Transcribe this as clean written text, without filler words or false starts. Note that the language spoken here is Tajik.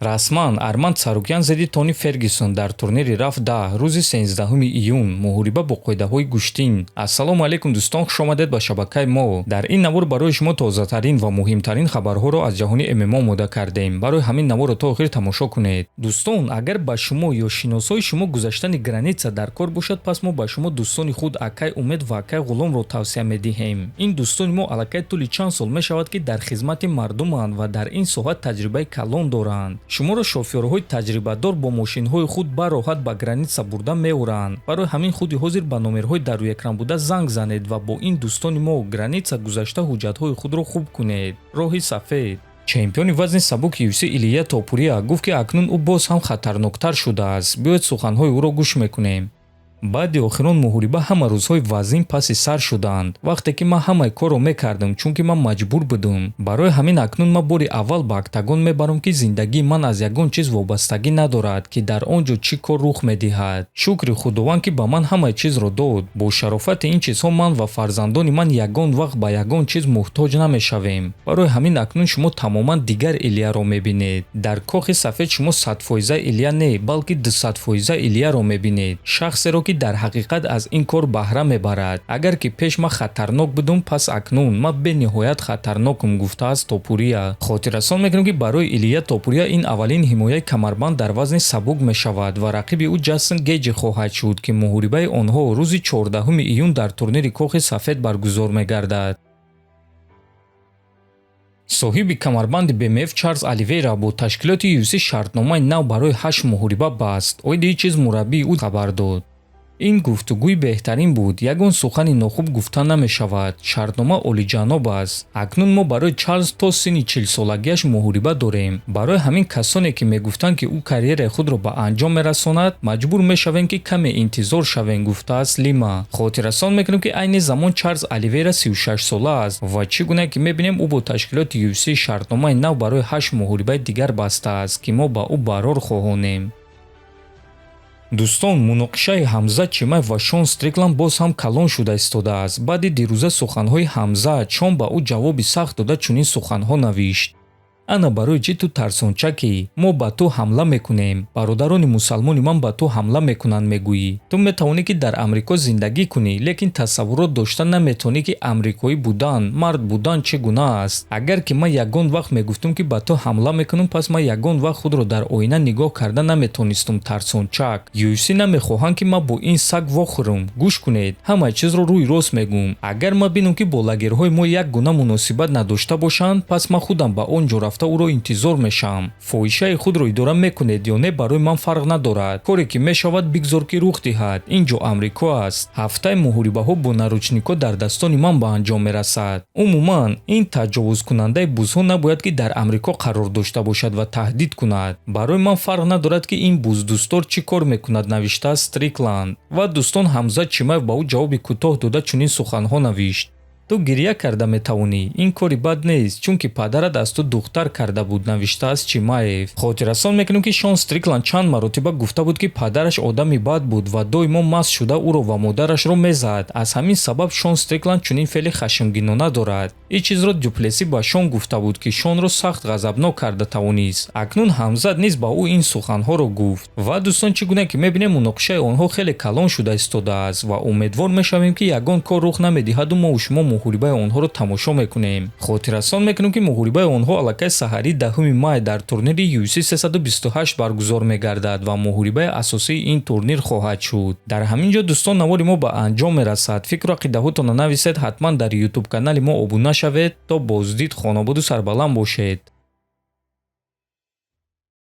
Расман Арманд Сарукян зидди Тони Фергюсон дар турнири рафт 10 рӯзи 13 июн муҳориба бо қоидаҳои гӯштин. Ассалому алайкум дӯстон, хушомадед ба шабакаи мо. Дар ин навор барои шумо тозатарин ва муҳимтарин хабарҳоро аз ҷаҳони ММА омода кардем. Барои ҳамин наворро то охир тамошо кунед. Дӯстон, агар ба шумо ё шиносои шумо гузаштани граница дар кор бошад, пас мо ба шумо дӯстони худ Акай Умед ва Акай Ғуломро тавсия медиҳем. Ин дӯстони мо аллакай тӯли чанд сол мешавад ки дар хизмати мардуманд ва дар ин соҳа таҷрибаи калон доранд. Шуморо шофёрҳои таҷрибадор бо мошинҳои худ бароҳат ба граница бурда меоранд. Барои ҳамин худи ҳозир ба номерҳои дар рӯекран буда занг занед ва бо ин дӯстони мо граница гузашта ҳуҷҷатҳои худро хуб кунед. Роҳи сафед. Чемпиони вазни сабук UFC Илия Топурия гуфт ки акнун ӯ боз ҳам хатарноктар шудааст. Биёед суханҳои ӯро гӯш мекунем. Баъди охирон муҳориба ҳама рӯзҳои вазнин паси сар шуданд. Вақте ки ман ҳамаи корро мекардам, чунки ман маҷбур будам. Барои ҳамин акнун ман бори аввал ба актагон мебарам ки зиндагии ман аз ягон чиз вобастагӣ надорад ки дар он ҷо чӣ кор рух медиҳад. Шукри Худованд ки ба ман ҳамаи чизро дод. Бо шарофати ин чизҳо ман ва фарзандони ман ягон вақт ба ягон чиз муҳтоҷ намешавем. Барои ҳамин акнун шумо тамоман дигар Илияро мебинед. Дар кохи сафед шумо 100% Илия не, балки 200% Илияро мебинед. Шахсеро ки дар ҳақиқат аз ин кор баҳра мебарад. Агар ки пеш ма хатарнок будум, пас акнун ма бениҳоят хатарнокам, гуфтааст Топурия. Хотиррасон мекунем ки барои Илия Топурия ин аввалин ҳимояи камарбанд дар вазни сабук мешавад ва рақиби ӯ Ҷастин Гейҷи хоҳад шуд ки муҳорибаи онҳо рӯзи 14 июн дар турнири кохи сафед баргузор мегардад. соҳиби камарбанди БМФ Чарлз Оливейра бо ташкилоти UFC шартномаи нав барои 8 муҳориба баст. Оиди чиз мураббии ӯ хабар дод. ин гуфтугӯи беҳтарин буд. Ягон сухани нохуб гуфта намешавад. Шартнома олиҷаноб аст. Акнун мо барои Чарлз то синни 40-солагиаш муҳориба дорем. Барои ҳамин касоне ки мегуфтанд ки ӯ карьераи худро ба анҷом мерасонад, маҷбур мешавем ки каме интизор шавем, гуфтааст Лима. Хотиррасон мекунем ки айни замон Чарлз Оливейра 36 сола аст ва чӣ гуна ки мебинем ӯ бо ташкилоти UFC шартномаи нав барои 8 муҳорибаи дигар бастааст ки мо ба ӯ барор хоҳонем. Дӯстон, муноқишаи Ҳамза Чимаев ва Шон Стрикланд боз ҳам калон шуда истодааст. Баъди дирӯза суханҳои Ҳамза, Шон ба ӯ ҷавоби сахт дода чунин суханҳо навишт. ана барои чӣ ту тарсончакӣ? Мо ба ту ҳамла мекунем. Бародарони мусалмони ман ба ту ҳамла мекунанд мегӯӣ. Ту метавонӣ ки дар Амрико зиндагӣ кунӣ, лекин тасаввурот дошта наметавонӣ ки амрикоӣ будан, мард будан чӣ гуна аст. Агар ки ман ягон вақт мегуфтум ки ба ту ҳамла мекунам, пас ман ягон вақт худро дар оина нигоҳ карда наметонистум тарсончак. UFC намехоҳанд ки ман бо ин саг вохӯрам. Гӯш кунед, ҳамаи чизро рӯи рост мегӯм. Агар ман бинам ки бо лагерҳои мо як гуна муносибат надошта бошанд, пас ман худам ба он ҷо рафта ӯро интизор мешавам. Фоҳишаи худро идора мекунед ё не, барои ман фарқ надорад. Коре ки мешавад бигзор ки рух диҳад. Ин ҷо Амрико аст. Ҳафтаи муҳорибаҳо бо наручникҳо дардастони ман ба анҷом мерасад. Умуман, ин таҷовузкунандаи бузҳо набояд ки дар Амрико қарор дошта бошад ва таҳдид кунад. Барои ман фарқ надорад ки ин буздӯстдор чӣ кор мекунад, навиштааст Стрикланд. Ва дӯстон, Ҳамза Чимаев ба ӯ ҷавоби кӯтоҳ дода чунин суханҳо навишт. ту гирья карда метавонӣ. Ин кори бад нест, чунки падарат аз ту духтар карда буд, навиштааст Чимаев. Хотиррасон мекунем ки Шон Стрикланд чанд маротиба гуфта буд ки падараш одами бад буд ва доимо маст шуда ӯро ва модарашро мезад. Аз ҳамин сабаб Шон Стрикланд чунин феъли хашмгинона дорад. ин чизро Дюплеси ба Шон гуфта буд ки Шонро сахт ғазабнок карда тавонист. Акнун Ҳамза низ ба ӯ ин суханҳоро гуфт. Ва дӯстон, чӣ гуна ки мебинем муноқишаи онҳо хеле калон шуда истодааст ва умедвор мешавем ки ягон кор рух намедиҳаду мо шумо муҳорибаи онҳоро тамошо мекунем. Хотиррасон мекунем ки муҳорибаи онҳо аллакай саҳари 10 май дар турнири UFC 328 баргузор мегардад ва муҳорибаи асосии ин турнир хоҳад шуд. Дар ҳамин ҷо дӯстон, навори мо ба анҷом мерасад. Фикру ақидаҳотонро нависед, ҳатман дар YouTube канали мо обуна шавед. То боздид, хонободу сарбаланд бошед.